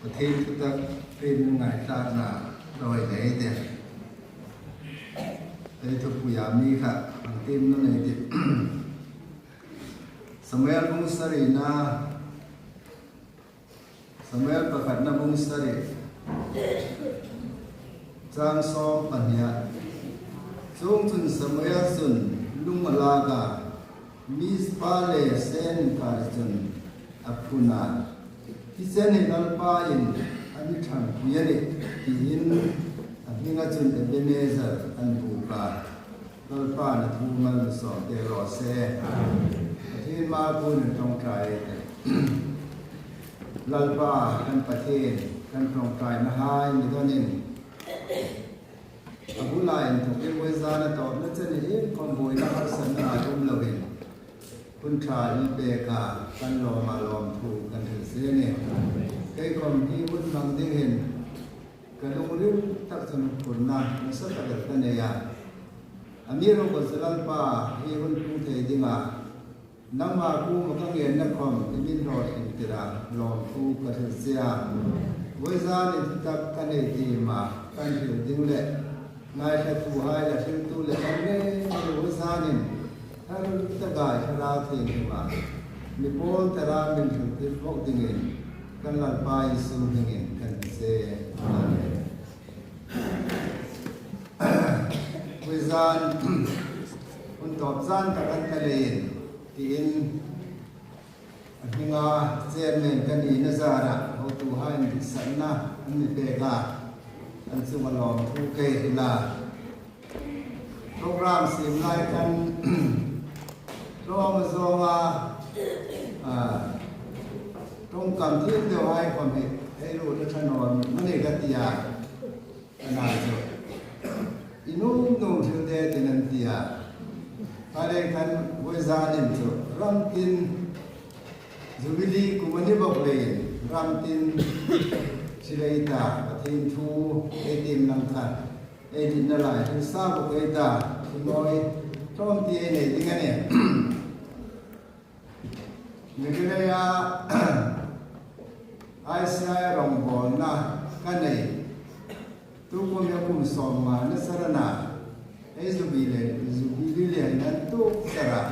ประเทศก็จะเป็นไงตาหนาโดยไหนเดียในทุกยามนี้ค่ะอันเต็มนั่นเองสมัยบุญสรีนาสมัยประกาศนาบุญสรีจางซอมปัญญาจงจุนสมัยจุนลุงลากามิสปาเลเซนกาจุนอัพุนาที่เซนนัลปาอินอันนี้ทำยันเองที่ยินอันนี้ก็จุนเอเบเนเซอร์อันบูกานัลปานะทูมันสอนเตโรเซที่มาพูดตรงใจนัลปากันประเทศกันตรงใจนะฮายมีตัวนึงอาบุไลน์ถูกเรียกว่าซานะตอบนั่นจะนี่คนบวยนักสันนาดุมละเวนคุณชายเบกากันลอมาลอมถูกกันถึงเสียเนี่ยใครคนที่มุดบังที่เห็นกระดูกริ้วตักสนุกผลนะมันสักแต่กันเนี่ยอันนี้เราก็สลับป้าที่คนพูดเองจริงอ่ะน้ำมาคู่มันก็เงินนักคอมที่มินรออินทิราลอมถูกกันถึงเสียเวลาเนี่ยที่ตักกันเองที่มากันถึงจริงเลยนายจะถูกให้และถึงตัวเลยอันนี้เวลาเนี่ยถ้าเราตะกายชราเทียนมามีโพลตรามินถึงที่พวกดิ่งเงินกันหลังไปสู่ดิ่งเงินกันเสียวิจารณ์คนตอบสั้นกับกันทะเลที่อินหิงาเสียนเงินกันอินซาระเขาตัวให้ดิสันนะอันนี้เบกาอันซึ่งมาลองผู้เกย์ลาโปรแกรมสิมไล่กันรอมาโซมาตรงกันที่เดียวให้ความเห็นให้รู้และถนนมันเอกติยาขนาดนี้อินุ่มนุ่มถึงเดตินันติยาอะไรกันวิจารณ์จุรำกินจุบิลีกุมันนี่บอกเลยรำกินชิเลตาปฏินทูเอติมนังคันเอตินนั่นแหละที่ทราบบอกเอตาที่มอยท่องที่เนี่ยที่ไงเนี่ยมิกเลยาไอซีไอรองบอลนะกันเนี่ยทุกคนยังคงสอนมาเนสระนาเอซูบิเลยนั่นทุกสระ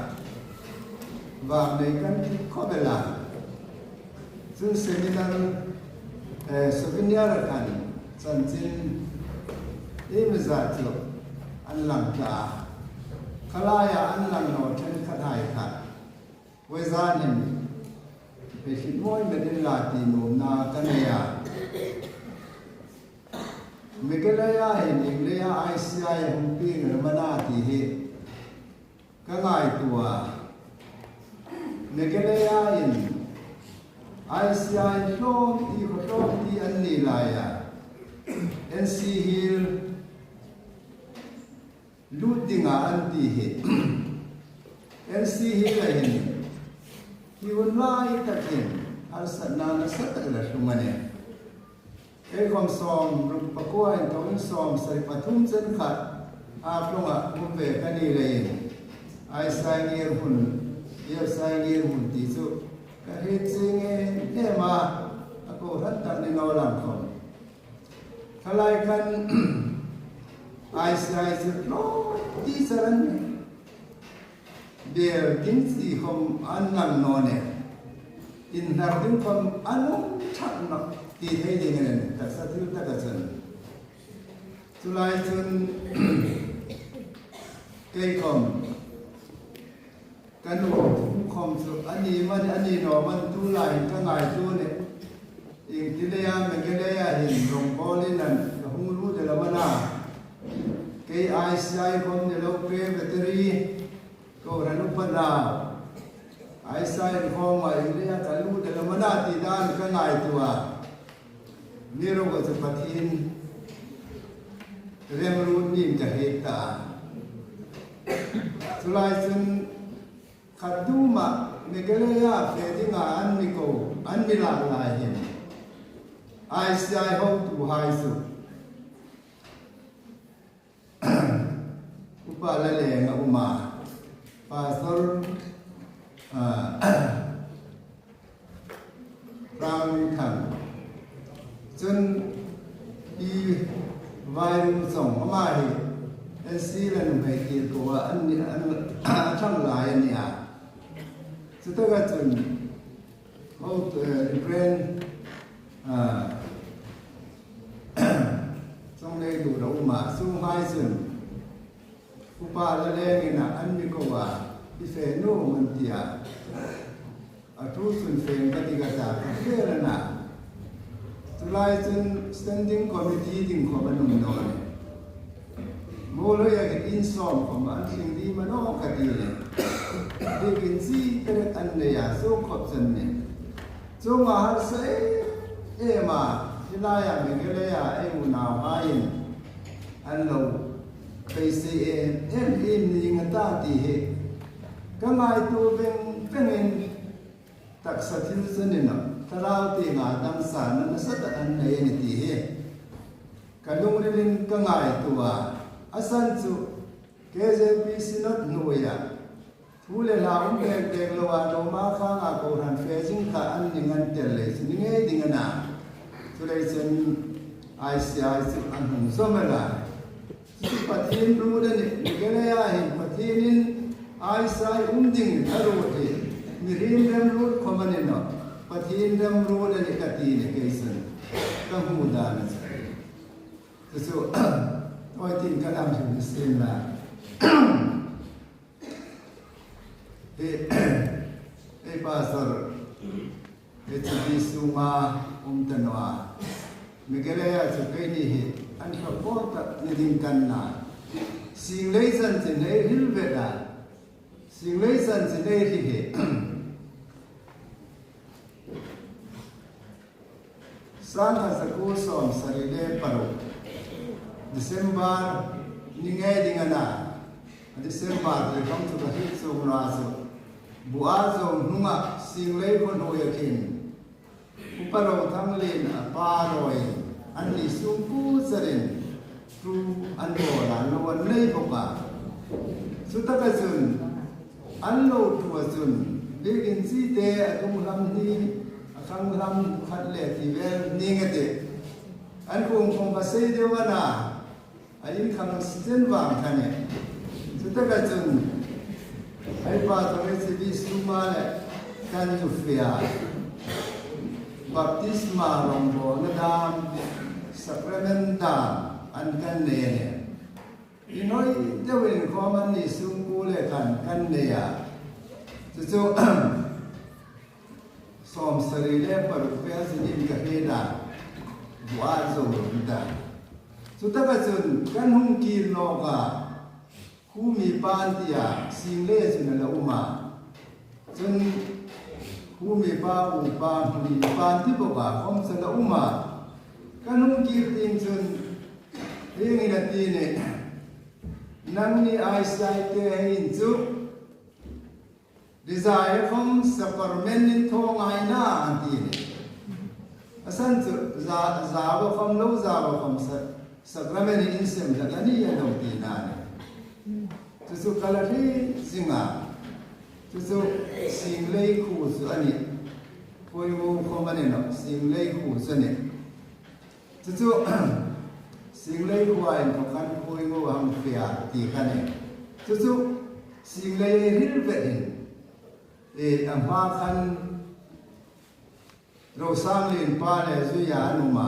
ว่าในกันที่ข้อเวลาซึ่งเซมินาร์สกินยาร์กันสันจินเอเมซาติโออันหลังตาขลายอันหลังโนชันขัดหายขัดเวซานิมไปคิดมวยไม่ได้ลาตีนูนากันเนี่ยมิเกลยาเห็นอิงเลยาไอซีไอหุ่นปีนหรือมานาทีเหตุก็ง่ายตัวมิเกลยาเห็นไอซีไอโลที่เขาโลที่อันนี้ลายเอ็นซีฮิลลูดดิ้งอันที่เหตุเอ็นซีฮิลเห็นที่วันไล่ตะเกียงอาศัยนานาสัตว์ละชุมันเนี่ยเอ้ความซ้อมรูปประกอบต้องซ้อมใส่ปฐุมเส้นขัดอาพลงอ่ะมุเวกันนี่เลยไอ้สายเงียหุ่นเยี่ยสายเงียหุ่นที่สุดก็เห็นสิ่งเนี่ยมาอากูรัตตันในนอลังคนทลายกันไอ้สายสุดโน้ที่สรันเดี๋ยวกินสีคมอันนั่งนอนเนี่ยอินทร์ถึงคมอันนั้นชัดนักที่ให้ดีเงินแต่สัตว์ที่ตะกันสุไลจนเกี่ยคมกันว่าคมสุอันนี้มันอันนี้หนอมันทุไลก็ง่ายตัวเนี่ยอีกที่เดียมันก็ได้เห็นตรงบอลนี่นั่นก็หูรู้แต่ละมันน่ะเกี่ยไอซีไอคมเนี่ยเราเกี่ยแบตเตอรี่ก็รันอุปนาไอซีไอคมมาอีกเนี่ยก็รู้แต่ละมันน่ะที่ด้านก็ง่ายตัวนี่เราก็จะปฏิทินเรียนรู้นิ่มจะเหตุตาสุไลซึ่งขัดดูมาเมกเลยาเฟดิงอันมิโกอันมิลาลายเห็นไอซีไอห้องตูไฮสุอุปาละเลงอุมาปาสตร์รามขัน จนอีวายรุมส่งมาให้สีละนุ่มให้ตีก็ว่าอันนี้ช่างหลายอันนี้สุดท้ายก็จนเขาเรียนต้องเลยดูเรามาสู้ให้สุดผู้ป่าละเล่นนะอันนี้ก็ว่าพิเศษโน่มันเดียทุกส่วนเฟงปฏิกิริยาเพื่อนนะสุดท้ายจน standing committee ดิ่งขบันนุ่มนอนโมเลยอยากอินซ้อมของมันสิ่งที่มันออกกันดีเลยได้กินซีเป็นอันเนี่ยสู้ขบสันเนี่ยสู้มาหาเสียมาที่ได้ยังไม่ก็เลยอุณาหายอันเราไปเสียนี่เงินตาตีเหก็ไม่ตัวเป็นตักสัตย์สุนินนะถ้าเราตีงาดังสารนั้นสัตย์อันเนี่ยนี่ตีเหกันลงเรียนก็ง่ายตัวอาศัยจู่เกษตรพิเศษหน่วยทุเรศเราเด็กๆเราว่าเรามาข้างอาโกรันเฟซิ่งข้าอันนี้เงินเดือนเลยสิ่งนี้ดิ่งนะทุเรศไอซีอันหุ่นสมัยละสุปฏินรู้ได้เนี่ยก็เลยเห็นปฏินินไอซีดิ่งทารุณมีเรื่องเดิมรู้ข้อมันเนาะปฏินินเดิมรู้ได้เนี่ยก็ตีเนี่ยเกษตรก็หูดานะสิสุโอ้ยทิ้งกันอันถึงเส้นละภาษาที่ดีสุมาตันว่ามิเกลียจะเป็นนี่อันเขาพูดนี่ดิ้งกันนะสิ่งเลสันจะในฮิลเวดาสิ่งเลสันจะในที่เหสังฆสกุลสอนสรีเลปรุDecember ni ngai dingana December de kam tu ka hit so na so bua zo nunga singlei kon ho yakin uparo thanglin pa roi an ni sumpu sarin tu an bo la no wan nei boka sutaka jun an lo tu jun begin si te atum lam ni akang lam khat le ti vel ni ngate an kong pa sei de wana ayin kang sten wang thane sutaka jun ai pa to se bi suma le kan ju fia baptisma rombo na dam sacramenta an kan ne inoi de wen ko man ni sum ku le kan ne ya chu som sari le par pe sin ka he da bua zo da sutaka jun kan hung ki no ka khu mi pan tia sing le jun la uma jun khu mi pa u pa mi pan ti bo ka khom sa la uma kan hung ki tin jun ring ina ti ne nang ni ai sai te hin chu desire khom sa permanent thong ai na ti ne asan chu za ba khom lo za ba khom sa Sacrament insem lagani ya no tinane tusu kalari singa tusu singlei khu su ani poi mo khomane no singlei khu su ne tusu singlei khu ai no kan poi mo ham fia ti kane tusu singlei ril vedin amma kan ro sanglin pa le su ya anuma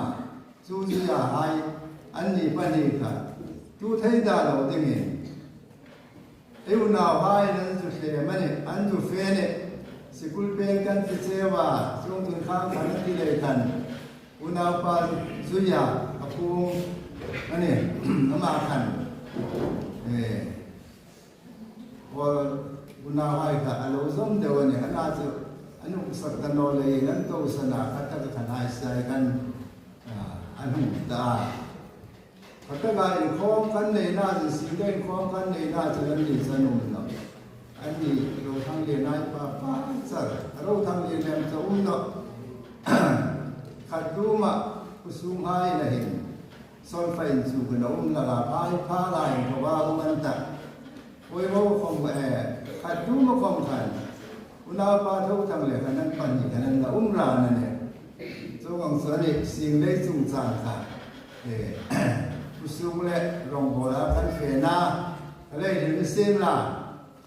su ya haiอันนี้ปนิค่ะทุไทยดาเราดิเงอุณาหายนั้นจุดเดียมันอันจุดเฟนสกุลเป็นกันที่เจ้าว่าช่วงถึงข้างขันที่เลยกันอุณาปานสุยาอภูมิอันนี้น้ำมาขันพออุณาหายค่ะอารมณ์สมเดียวเนี่ยน่าจะอันนู้นสักกันโนเลยนั้นโตสนาคัตตะขันหายใจกันอันนู้นตาพัฒนาอีกข้อกันในหน้าจะสิ่งใดข้อกันในหน้าจะนั้นดีสนุกเนาะอันนี้เราทั้งเรียนนายป้าสัตว์เราทั้งเรียนแรมจะเนาะขัดดูมาผู้สูงให้ละเห็นซ้อนไฟสู่กันเราละลาผ้าลายเพราะว่ามันตัดโอ้ยว่าคงขัดดูมาคงขันอุณาปาทุกทั้งเลยขนาดปัญญาขนาดละรานั่นเนี่ยจ so ang sari sing le sung sang kha pusung le rong bola kan fena ale ni sem la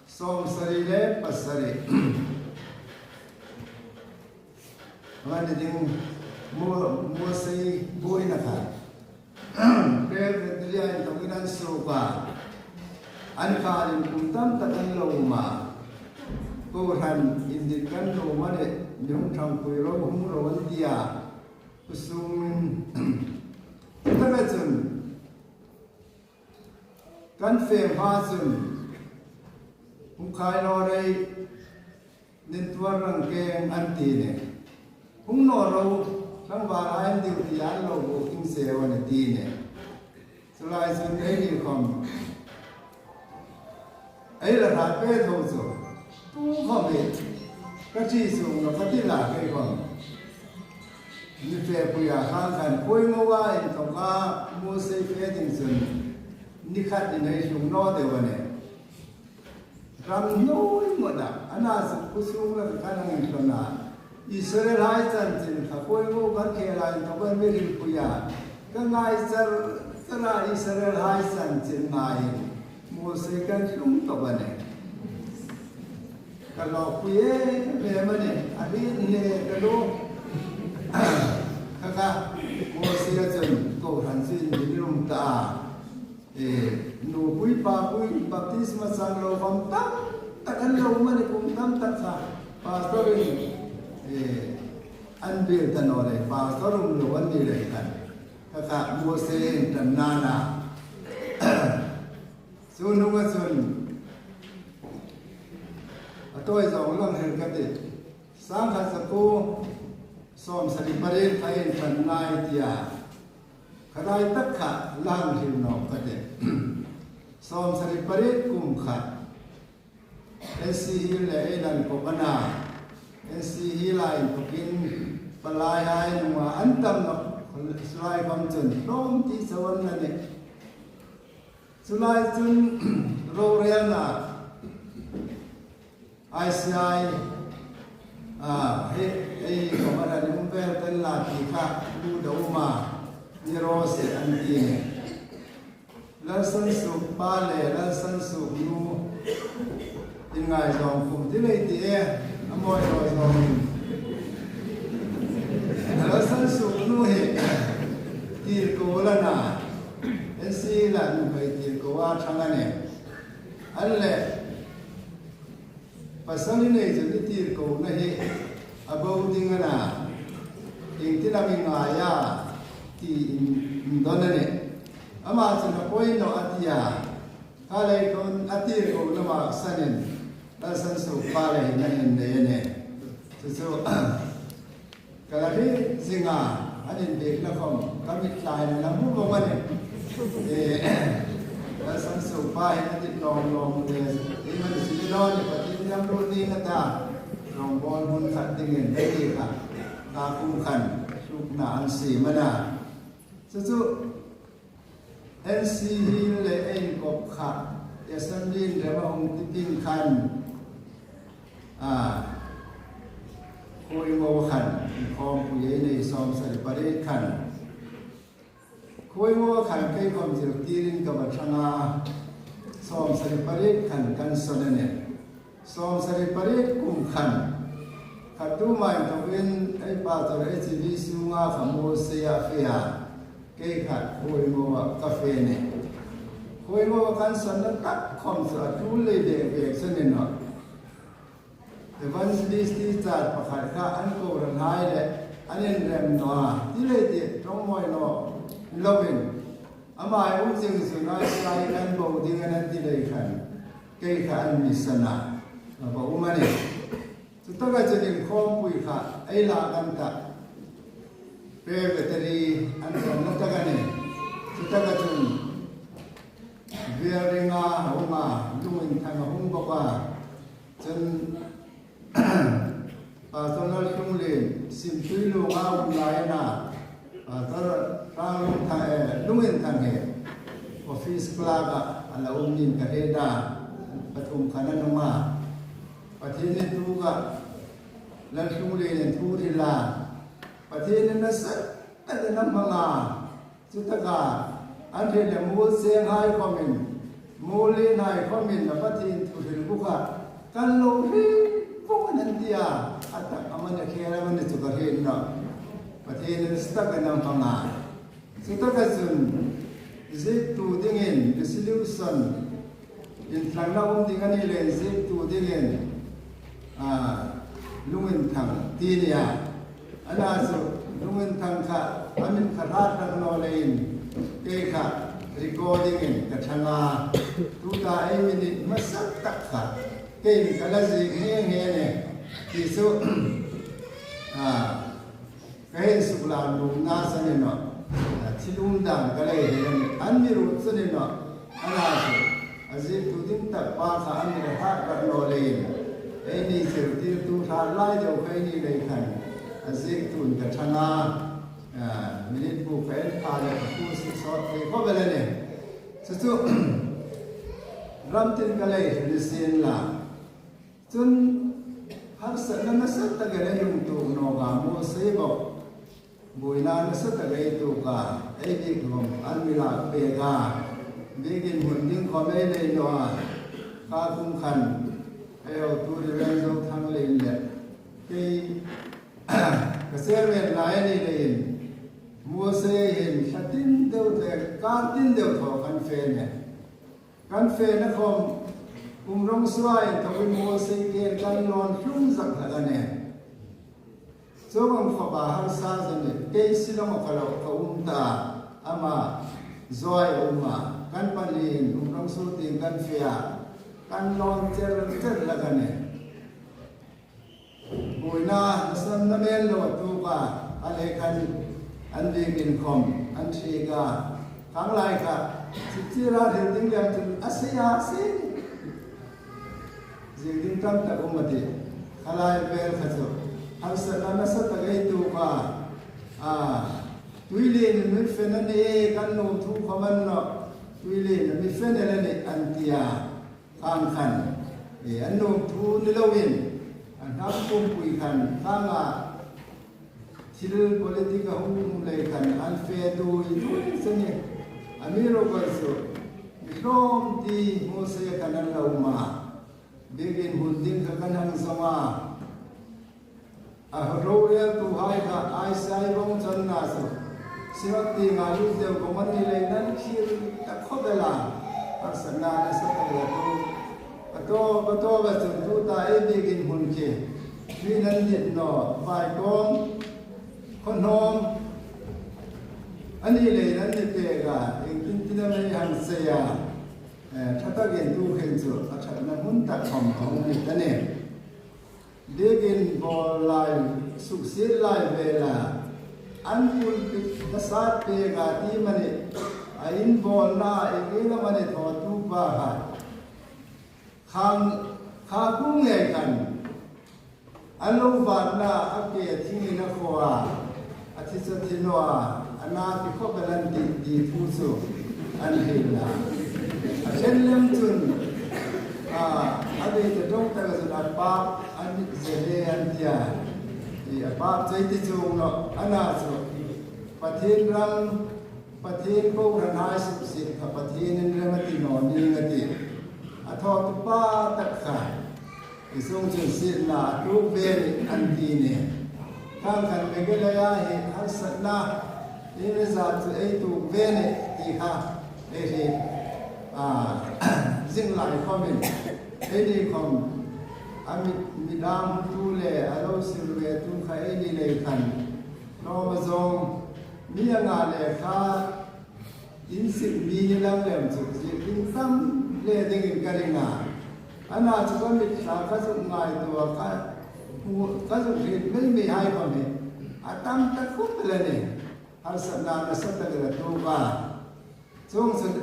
som sari le pasari mane ding mo sei boi na kha pe dia in tokinan so ba an ka in kumtam takan lo ma ko han in din kan lo ma de nyong thang pui ro hum ro an dia pusung ta ga chun kan fe ha chun hum khai lo dei nin tuar rang keng an ti ne hum no ro sang ba ai diu ti an lo bo king se wa ne ti ne so lai chun dei ni khom ai la ha pe tho so tu kho me ka chi su no ka ti la ke khom ni fe pu ya han kan koi mo wa in to ka mo se fe ting sun ni khat ni nei su no de wa ne ram noi mo da ana su ku su la ka na ngi to na Israel hai chan chin kha koi mo kan ke la in to ban me rin pu ya ka ngai sar sara Israel hai chan chin ngai mo se kan sum to ba ne ka lo pu ye me ma ne a ri ne ka lo ka mo se ya chan ko han sin ni rum ta no pui baptisma sang lo vam ta kan lo ma ne kum tam ta kha pastor an bil ta no le pastor rum lo an ni le kan ka mo se tan na na so no ga sun atoi zong lang hen ka de sang kha sa ko som sari pare khai tan nai tia khadai tak kha lang hil no ka de som sari pare kum kha SC le elan ko bana SC lai ko kin palai hai no antam no slai bam chun dom ti sawan na ne sulai chun ro real na ICI he ko mara ni mun ber tan la ti kha du do ma ni ro se an ti ne la san su pa le la san su nu in ngai zong kum ti le ti e amoi ro zong la san su nu he ti ko la na SC la nu bai ti ko wa thang ne an le pasal ni je ni ti ko na he abau ding na ing ti na mi nga ya ti don ne ama chen na poi no atia ka le kon ati ko na ma sanen la san su pa le na hin de ne so ka la ri singa anin de na kom ka mi klai na mu ko ma ne la san su pa he na ti long de ni man si no ni pa ti nam ro ni na ta rong bon hun khat ding en de ka ta kum khan su na an si ma na so NC le en kop kha assembly le ma hong ti tin khan khoi mo khan khom pu ye nei som sari pare khan khoi mo khan kai khom jil tirin ka ba thanga som sari pare khan kan sonane som sari pare kum khan khatu mai to win ai pa to re chi vi sunga khamo se ya fia ke khat khoi mo ka fe ne khoi mo kan son na tak khom sa tu le de ve sen no evangelist ti chat pakhat kha an ko ran hai le anen rem no ti le ti tong moi no loving amai u jing su na sai kan bo ding an ti le khan ke khan mi sana ba u ma ne tu ta ga chen khom pui kha ai la kan ta pe veteri an ron na ta ga ne tu ta ga chen vieringa homa lumin thang hum ba ba chen personal kumle sim tui lo nga ulai na tar rang tha lumin thang he office plaga ala umnin ka heda pathum khana numa pathin tu ga lan kumle ne thu ri la ประเทศนั้นสักแต่น้ำพังงาสุดท้ายอันเดียวมูเสียงไห้คอมเมนมูลีนไห้คอมเมนต์ประเทศทุเรศบุกกันลงที่พวกนั้นเดียอัตตามันจะเขียนมันจะจุกเห็นเนาะประเทศนั้นสักแต่น้ำพังงาสุดท้ายส่วนเจ็บตัวดิ่งเงินดิสลิวสันอินทรังเราดิ่งอันนี้เลยเจ็บตัวดิ่งเงินลุงอินทังทีนี้อันนั้นสุดลุงอินทังค่ะอามินขราดนักโนเลนเกค่ะรีคอร์ดิ้งเงินกระชังอาทุกท่าไอ้มินิมาสักตักค่ะเกย์กระซิกเงี้ยเนี่ยที่สุดเกย์สุกลาดูน่าสนิทเนาะชิลุมดังก็เลยเห็นอันนี้รู้สึกเนาะอันนั้นสิอาศัยตัวดิ้งตักป้าข้าอันนี้หักกันโนเลนไอ้นี่เสียที่ตัวทารไล่เจ้าใครนี่เลยขันอาศัยตัวกระชังอามินิบุฟเฟ่พาเลยผู้สิสอดเลยเขาเป็นอะไรเนี่ยสุดรำตินก็เลยริเซียนละจนหากสักนั้นสักตะเกียงยุ่งตัวโนกาโมเสบอกบุญนาสักตะเกียงตัวกาไอ้บิ๊กลมอันมิลาเปกาบิ๊กินหุ่นดิ้งคอมเมเลยเนาะข้าคุ้มขันไอ้เอาตัวเรื่องเราทั้งเลยเนี่ยที่กษตรเวทไหนนี่เลยมัวเสียเห็นชัดตินเดียวแต่การตินเดียวถอกันเฟนเนี่ยกันเฟนนะครับร้องสวายทวีมัวเสียเกินกันนอนชุ่มสักขนาดเนี่ยส่วนขบาหาซาจันเนี่ยเกสิลมกะเราตาอามาจอยมากันปนีนร้องสุติกันเฟียกันนอนเจริญละกันเนี่ยบุญนาสันนเมลโลตุกาอะไรกันอันดีกินคอมอันชีกาทั้งหลายค่ะสิจิราเห็นดิ้งยังจุดอาศัยอาศัยจิงดิ้งตั้งแต่อุมาติขลายเบลขัดสุอันสันนัสตะเกยตุกาตุยเลนมิเฟนันเอกันโนทุขมันเนาะตุยเลนมิเฟนันเออันติยาข้างขันอันโนทุนิลวินอันนับกุมปุยขันข้างชิลโพลิติกาหุ่มเลยกันอันเฟดูอิทุสเนอเมริกาสุมิโรมดีโมเสกันนันลาอุมาเบกินหุ่นดิ้งกันหันสมาโรเอลตุไฮค่ะไอไซบงจันนาสุสิวัติงาลุเดวกมันนี่เลยนั่นคิดตะขบเวลาอัศนาในสัตว์ละตัวปะโตปะจุดตุตาเอเบกินหุ่นเกมีนันดิดเนาะไฟกองคนหอมอันนี้เลยนั่นจะเปกะเองกินที่นั่นไม่หันเสียถ้าตะเกียงดูเห็นสุดถ้าฉันนั้นหุ่นตัดของนี่กันเนี่ยเด็กินบอลลายสุขเสียลายเวลาอันคุณปิดภาษาเปกะที่มันเนี่ยอินบอลน่าเองก็มันเนี่ยถอดทุบบ้าข้ากุ้งไงกันอันลงบ้านน่าอักเกตที่นักว่าอาทิตย์ที่นัวอันน่าที่เขาเป็นดีผู้สูงอันเห็นละเช่นเล่มจุนอันนี้จะต้องแต่ก็จะป้าอันนี้เสียอันเดียที่ป้าใจที่จงเนาะอันน่าสุดประเทศรังประเทศพวกรันหายสุขสิทธิ์กับประเทศนั้นเรื่องที่นอนนี่กันดีอัทอตุป้าตักขาที่ทรงจุดสิ้นละรูปเบลอันดีเนี่ยข้างกันเป็นก็เลยให้ฮัสนาที่เรื่องจากไอ้ตัวเบลเนี่ยที่ข้าไอ้ที่สิ่งหลายข้อมูลไอ้นี่คอมอามิดามทูเล่อาเราสิลเวตุข้าไอ้นี่เลยกันโนมาจงมีงานเลยข้าอินสิมีนี่แล้วเรื่องสุดที่อินซ้ำเล่ดิ้งกันงานอันนั้นจะต้องมีสาขาสุดง่ายตัวข้าสุดที่ไม่มีให้คนนี้อาตามตะคุบเลยเนี่ยอาศัยนานสักแต่ละตัวบ้าช่วงสุด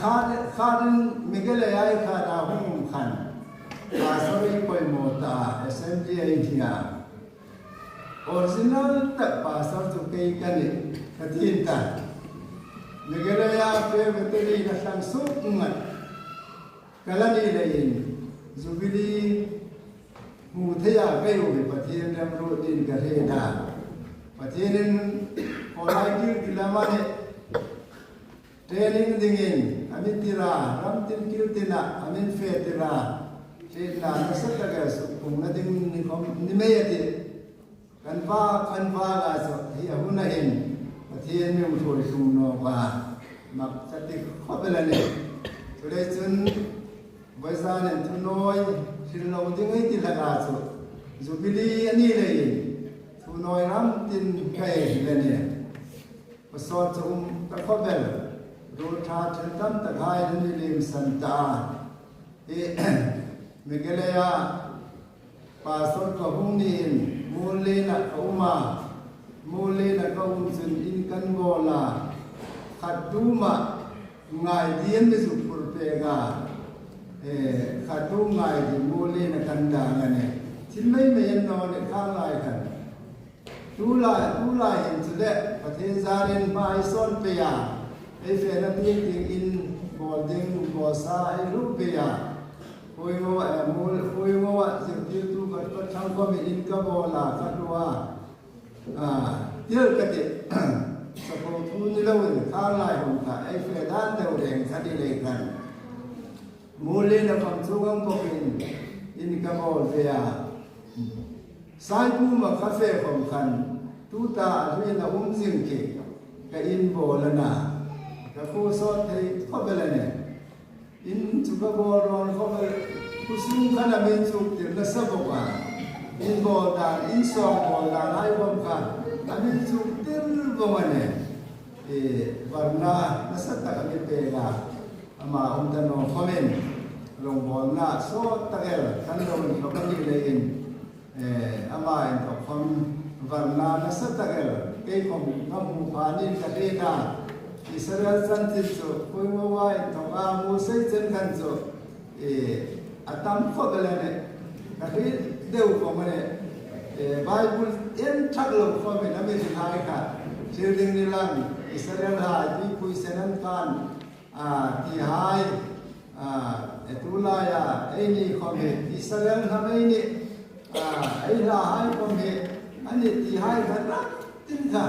ข้าดินมิเกลยัยข้าดาวหุ่มขันอาศัยไปหมดตา SMG อินเดียออริจินัลตัดภาษาสุกี้กันนี่กตินตันมิเกลยัยเป็นวิธีการสั่งสุกงัดกันนี่เลยจูบิลีมุทยาเกยุบิปฏิเนมโรดินกะเรดาป ประเทศนึงพอไล่กิลกิลามาเนี่ยเทรนนิ่งดิ่งอินอามิติรารัมตินกิลตินะอามินเฟติราเทนานัสตะกะสุกุมนะดิ่งนิคอมนิเมยติกันฟ้ากาสเฮียหุนะเห็นประเทศนึงถอยสุนโนกามักจะติขอเปละเนี่ยสุดท้ายจนไว้ซาเนี่ยทุนน้อยสิเราดิ่งให้ติละกาสุจุบิลีอันนี้เลยทุนน้อยรัมตินไกเลยเนี่ยประสอบจะตะขอเปละดูชาเชิญตั้มตะไคร้นิลิมสันตาเมเกเลียปาสดกับหุ่นนินมูลเลนะอุมามูลเลนะก็อุ่นสุนอินกันโกลาขัดดูมาไงเดียนไม่สุขุรเปกาขัดดูไงที่มูลเลนะกันดางันเนี่ยที่ไม่เมียนนอนข้างลายกันดูลายเห็นสุดแล้วประเทศซาเรนมาไอซอนเปียไอเฟนันยิ่งอินบอดิงบอซาไอรูปเปียคุยว่าคุยว่าสิ่งที่ทุกคนก็ทำก็มีอินก็บอลาคัดว่าเยอะกันดิสกุลทุนนี่เราข้างลายของข้าไอเฟด้านเดียวเองคดีเลยกันมูลนิธิความสุขของพวกอินก็บอลเปียสายผู้มาคาเฟ่ของขันทุตาที่เราสิ่งเก่งก็อินบอลนะก็ผู้สอนให้เขาเป็นอะไรเนี่ยอินจุกบอลรอนเขาเป็นผู้สูงขนาดเป็นสุขที่รัศบกว่าอินบอลดานอินสองบอลดานไอ้บอมกันอันนี้สุขที่รู้บ้างเนี่ยวันน่ะรัศตะกันเป็นเวลาอามาองค์ตโนเขาเป็นลงบอลน่ะโซ่ตะเกลท่านเราเป็นเขาเป็นยิ่งเลยอินอามาอินกับคนวันน่ะรัศตะเกลเกี่ยของน้ำมูพานินกะเรกาอิสราเอลสันติสุขคุยมาไว้ทำอามูเซจนกันสุอาตามข้อเบลเนี่ยก็คือเดี๋ยวผมเนี่ยไบเบิลเอ็นทักลงข้อเป็นน้ำมันหายค่ะเชื่อดึงนิรันดร์อิสราเอลหายที่คุยเซนันกันที่หายตุลายาไอ้นี่ข้อเป็นอิสราเอลทำไอ้นี่ไอ้ละหายข้อเป็นอันนี้ที่หายกันรักจริงค่ะ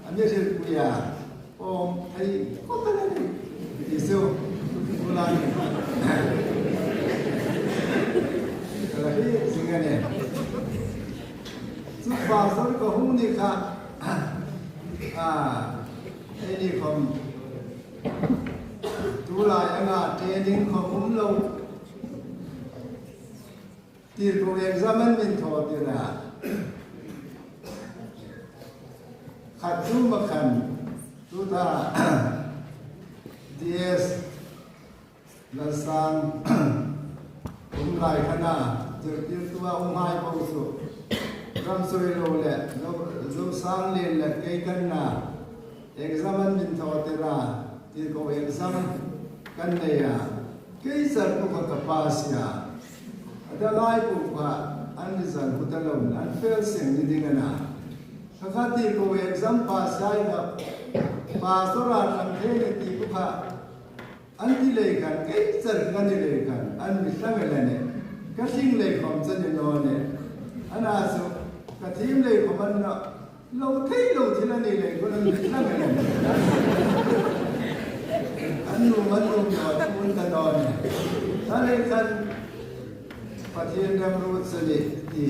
อันนี้เชื่อคุยไอ้ก็เป็นอะไรที่สุดตุลายอะไรสิ่งนี้สุภาพสุดก็หุ่นนี่ค่ะไอ้นี่ของตุลายงาเทนิ่งของหุ่นเราที่ตัวเอ็กซามันเป็นทอดีนะขัดซูมาขันทุตาดีเอสลันซังไล่ขนาดจุดยืนตัวหายไปสุดรำสวยโลเล่รูปสร้างเล่นเล่เกี่ยกันนะเอกซามันมินทอเตระที่เขาเอกซามกันเนี่ยเกี่ยสัตว์พวกกับภาษาแต่ไล่พวกอันนี้สันพุทธลมอันเฟลสิ่งนี้ดีกันนะถ้าที่เขาเอกซามภาษากับภาษาราชเทนที่พวกอันที่เลยกันเกี่ยสัตว์กันที่เลยกันอันมิตรเวลาเนี่ยก็สิ่งเลยของจะอยู่นอนเนี่ยอันนั้นสุก็ทีมเลยของมันเนาะเราที่นั่นเลยก็นั่นมิตรเวลาเนี่ยอันนู้นมันรู้อยู่ว่าคุณกันนอนเนี่ยถ้าเลยกันปฏิเดมรูสนิที่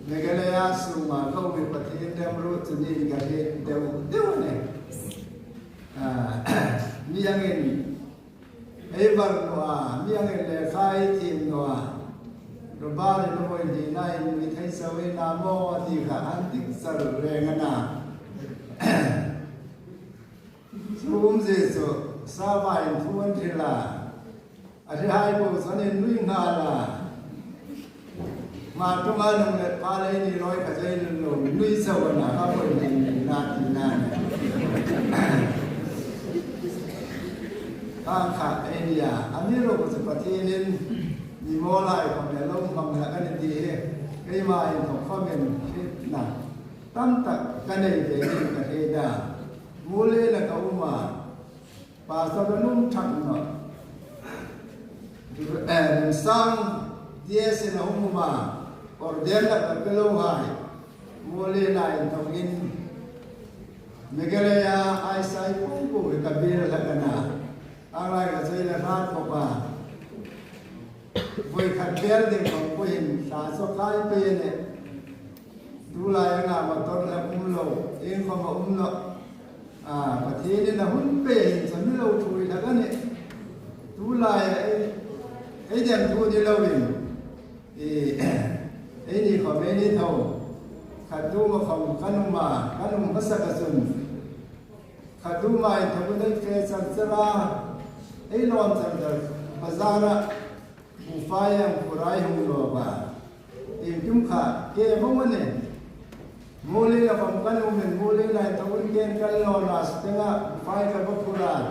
ในกาลยาสุมาเขาเป็นปฏิเดมรูสนิกันเดียวเนี่ยมีอย่างเงี้ยไอ้บ้านนัวมีอย่างเงี้ยเลยใครทีมนัวรบบ้านนัวดีน่ามีไทยสวีนาโมที่ข้าอันติสรุปเรื่องน่ะสุ่มเสียสุสบายทุนทีละอะไรให้พวกสนิทนุ่งหาละมาตรงนั้นเลยพาเลยนี่ร้อยกระจายลงนุ่งสวรรค์ข้าพเจ้านาทีนั้นข้างขาไอ้เนี่ยอันนี้เราก็จะปฏิเสธมีโมไลของเนี่ยลงความหนักกันดีไอ้มาอย่างของข้อมูลที่หนักตั้งแต่กันในเรื่องประเทศได้มูลเลยนะเขามาภาษาลุ่มทั้งหมดสร้างเดียสินะหุ่มมาออเดนละก็เล่าให้ โมเลไลตองอินเมกะเลยาไอไซปุ้งปุ้งกับเบียร์ละกันนะอะไรก็ใช้ละราดบอกว่าไว้ขัดเบียร์เด็กของผู้หญิงสาสุขายไปเนี่ยดูแลงานมาต้นแล้วอุ้มโลเองเขามาอุ้มโลประเทศนี่นะหุ่นเปย์สมัยเราช่วยแล้วกันเนี่ยดูแลไอ้เด็กทุกที่เราเองไอ้นี่เขาไม่ได้เท่าขัดดูมาของขนมมาสักส่วนขัดดูมาทำได้เฟซสันระไอ้ลอนสันระภาษาละผู้ฝ่ายยังผู้ร้ายหุ่นโลบ่าเองจุ่มขาเกี่ยพวกมันเนี่ยมูลีละของขนมเป็นมูลีละทำเกี่ยกันลอนอาสเตงะฝ่ายกับผู้ร้าย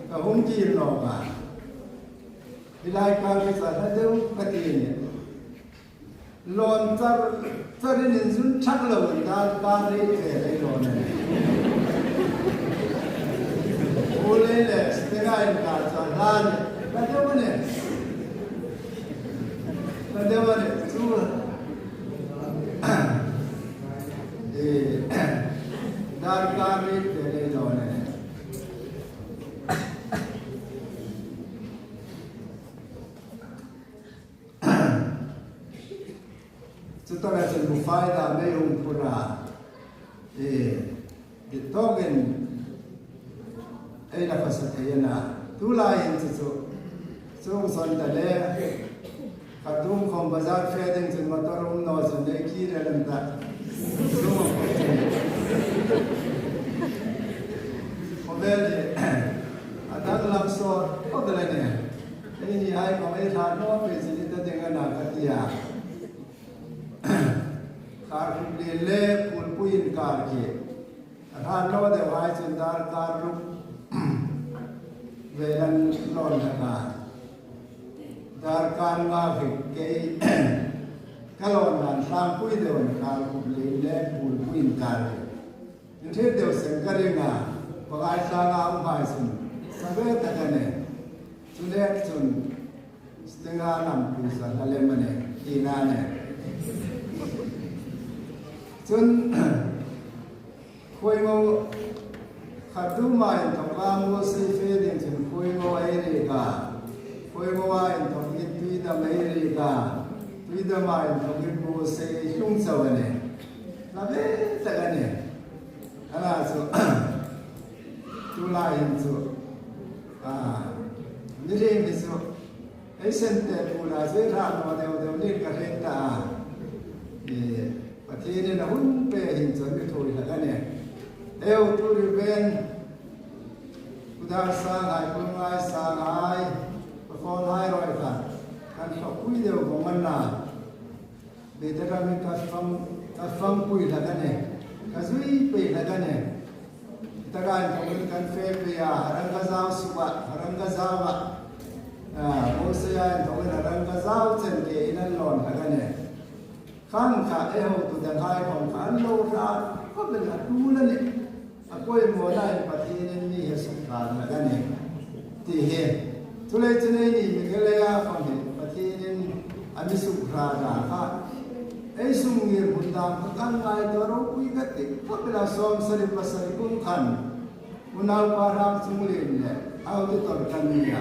กับหุ่นจีนโลบ่าวิไลการศึกษาเดิมปฏิเนี่ยลอนจะเรียนสุนชักเราการเรียนเสร็จลอนโอเลเลสเตงายการสอนร้านประเดี๋ยววันนี้สู้การเรียนเสร็จลอนSetelah berfaedah meyung pura, ditogen, dapat sekayana. Tulain sesu, son tale, katum kom bazar feding sen motorum no sen neki dalam tak. Mobil ada langsor, kau terlene. Ini hai kami thano presiden dengan akatia. Kar le pul puin kar ke ran lo de wai chen dar kar ru velan lon na dar kar nga phik ke kalon nan sam pui de on kar pul le pul puin kar ke the de sen karenga pagai sa nga um bai sun sabe ta ne chule chun stenga nam pu sa hale mane ina neจนคุยโมขัดดูมาอินทองลาโมเซเฟดิงจนคุยโมไอเรกาคุยโมว่าอินทองกิดตุยดามไอเรกาตุยดามาอินทองกิดโมเซชุ่มสวรรค์นั่นเองแต่กันเนี่ยอะไรสุตุลาอินสุนี่เรื่องสุไอเซนเตปูลาเซราโมเดลนี่กระเทตาประเทศนี้นะหุ่นเปย์หินส่วนที่ถูกแล้วกันเนี่ยทุริเวนกุดาสางหายกุงไงสางหายประคองหายรอยกันการขอบคุยเดียวของมันนะเดี๋ยวเรามีการฟังคุยแล้วกันเนี่ยการซุยไปแล้วกันเนี่ยตะการของมันการเฟย์ไปรังกะซาวสุวะรังกะซาวะโมเสียนของมันรังกะซาวเช่นเดียนันหลอนแล้วกันเนี่ยข้างขาตุดังไห้ของขันโลราก็เป็นหัดดูแล้วนี่ก็ยังโมได้ปฏิเนนี่เหตุสงครามแล้วกันเนี่ยที่เหตุทุเรศนี่มีเกลียฟังเหตุปฏิเนนอันนี้สงครามค่ะไอ้สุ่มเงียบบุญดำกันไงตัวเราคุยกันติดก็เป็นอาสมสริปสริบุญขันมุนาปารามสมุลีเนี่ยเอาที่ตอนกันเนี่ย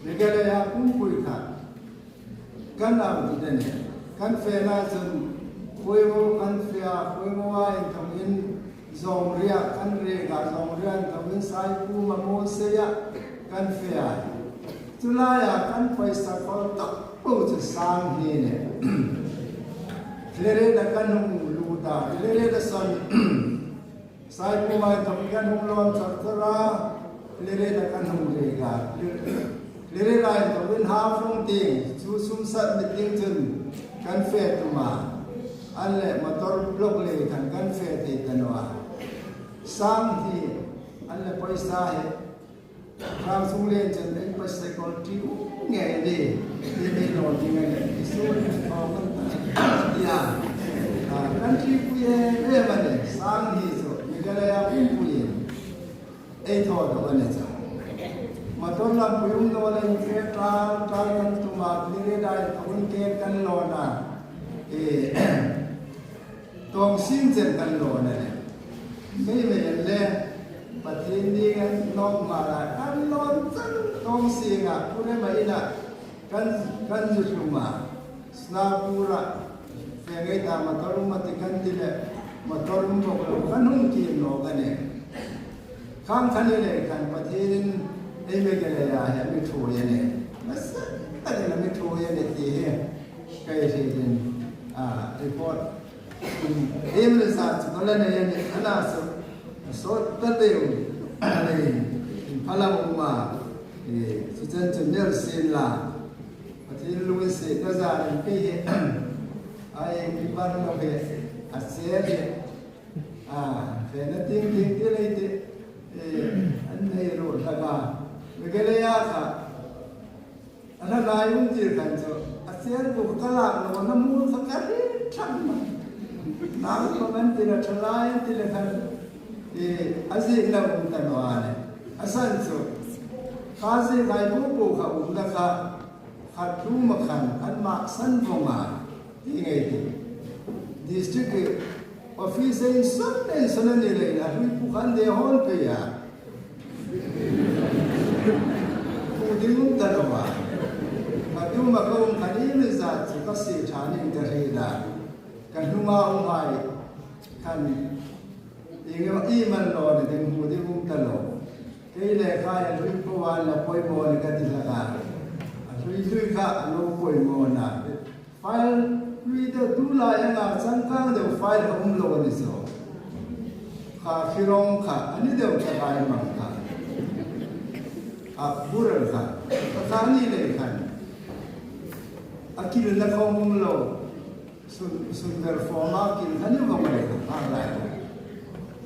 มีเกลียคุ้มคุยกันกันเอาที่เด่นกันเฟน่าจนคุยโมกันเฟียคุยโมว่าอินทำอินจงเรียกกันเรียกจงเรียนทำอินสายผู้มาโมเสียกันเฟียจุลายกันไปสักคนตับปูจะสร้างนี่เนี่ยเรื่องเด็กกันหุ่นลูดาเรื่องเด็กสันสายผู้มาทำกันหุ่นลอนสักตระเรื่องเด็กกันหุ่นเรียกเรื่องอะไรทำอินหาฟงติงชูสุมสัตมิติงจนกันเฟตมาอันเล่มาตอร์บล็อกเลยกันเฟตอีตันว่าสามที่อันเล่ไปสายทางสุเรนจนได้ไปสกอลที่ไงดีที่ไม่รอที่ไงที่สุดเอากันยากันที่คุยมันเลยสามที่สุดมีอะไรอ่ะคุยไอ้ทอดวันนี้จ้ะมาตอนหลังคุยตัวเลยเฟตตากันตุมาดีได้ทำเกณฑ์กันรอนะท ตองซิ่งเจนกันโลนั่นแหละไม่เห็นเลยประเทศนี้กันน้องมาละกันนอนจังต้องเสียงผู้ใดมาอีน่ะกันจุดมาสนาปูระเฟงไอ้ตามาตรุมาติกันทีละมาตรุมบอกเรากันหุ่นกินโลกันเนี่ยข้างคันเลยกันประเทศไอ้เมกะเลยอะเห็นไม่ถูกยังเนี่ยมาสักแต่เราไม่ถูกยังเนี่ยที่ใครที่เป็นรีพอร์ตเอ็มเลยสัตว์ก็เลยเนี่ยขนาดสุดตัดเดียวอะไรพลังมาสุดท้ายจนเนี่ยสิ้นละประเทศลุยเสกก็จะเป็นปีไอ้ที่บ้านเราเป็นอาเซียนเป็นทิ้งที่เลยที่อันนี้รู้ละกันไม่เกลียดค่ะอันนั้นนายอุ้งจีกันจ้ะอาเซียนพวกกลาเราวันนั้นมูลสักการะช่างมันน้ำก็มันที่เราชลายที่เราทำอาเซียนเราอุ้งตันวานอาศัยสุดข้าศึกไล่ผู้เขาอุ้งตะกะขัดรูมาขันอันมาสันฟงมาที่ไงที่ดิสตริกออฟฟิศเองสักแต่สนั่นเลยนะที่ผู้ขันเดียวฮอนไปอ่ะผู้ที่อุ้งตันวานมาดูมาก็อุ้งขันอีมิจัดสุขสิทธานิงเดรีดากันดูมาอุ้งไห้ขันอีกว่าอีมันรอเนี่ยถึงผู้ที่อุ้งตันวเฮ้ยเลยข้าอยากรู้ประวัติและป่วยโมนกันที่ละกันรู้ข้าลูกป่วยโมนะไฟล์รู้เดี๋ยวดูแลยังไงสังกัดเดี๋ยวไฟล์อุ้มโลนี่สิข้าคิดร้องข้าอันนี้เดี๋ยวจะได้มั้งข้าบุรุษข้านี่เลยขันคิดเรื่องเขาอุ้มโลสุดเดอร์ฟอร์มาคิดขันยังไม่ได้อะไร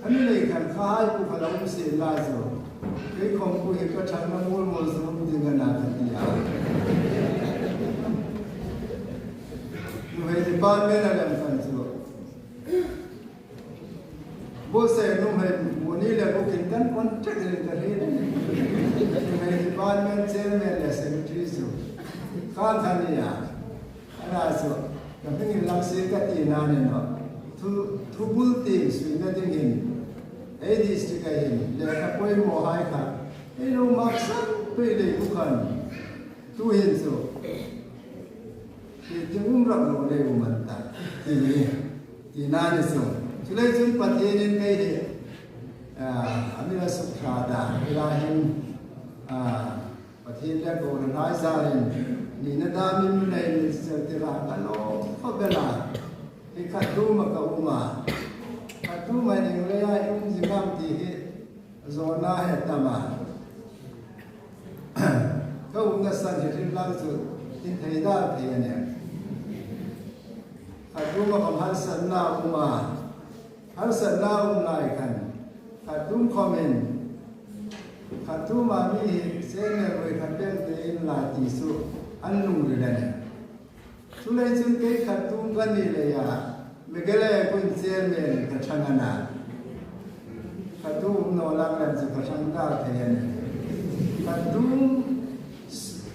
อันนี้เลยขันข้าให้ผู้คนเราเสียไล่สิไอ้ของผู้เห็นก็ชักน้ำมูลสมบูรณ์กันนะที่ยาวดูให้ที่บ้านแม่นั่นแหละกันสิบ่เสนนุ่มให้วันนี้เลยก็กินกันคนจักเลยกันเลยดูให้ที่บ้านแม่เจ้าแม่เลยเซมิทรีสิข้างคันนี้อ่ะอันนั้นสิก็เป็นหลังเสียกันที่นั่นเนาะทุกบุตรที่สุดนั่นเองไอ้ดิสติกาเองเดี๋ยวถ้าป่วยโมหายค่ะไอ้ลูกมักสักไปเลยทุกคนทุกเห็นสิที่จะอุ้มรับรู้เลยอุ้มมันตาที่นี่ที่นั่นสิช่วยจุดประเทศนี้ไงเดียอันนี้เราสุขราดาเวลาเห็นประเทศแรกโกรธร้ายซาลินนี่นาดามิมุนัยนี่เสด็จรากันโลเขาเวลาที่ขัดดูมากับอุ้มขัดดูมาในเรื่องไอ้อุ้มสิบามที่โซน่าเหตุมาเขาอุ้มก็สั่งให้ทิ้งหลังสุดทิ้งไทยได้เพียงเนี่ยขัดดูมากับฮัลสันนาอุ้มฮัลสันนาอุ้มไล่กันขัดดูคอมเมนต์ขัดดูมามีเส้นเรื่องขัดเรื่องเรื่องลาติสุอันนุ่มเลยเนี่ยสุนัยจุนเกขัดดูกันนี่เลยอ่ะไม่เกล้าคุณเสียเมนกระชังกันนะขัดดูโนลังกันจะกระชังได้เพียงขัดดู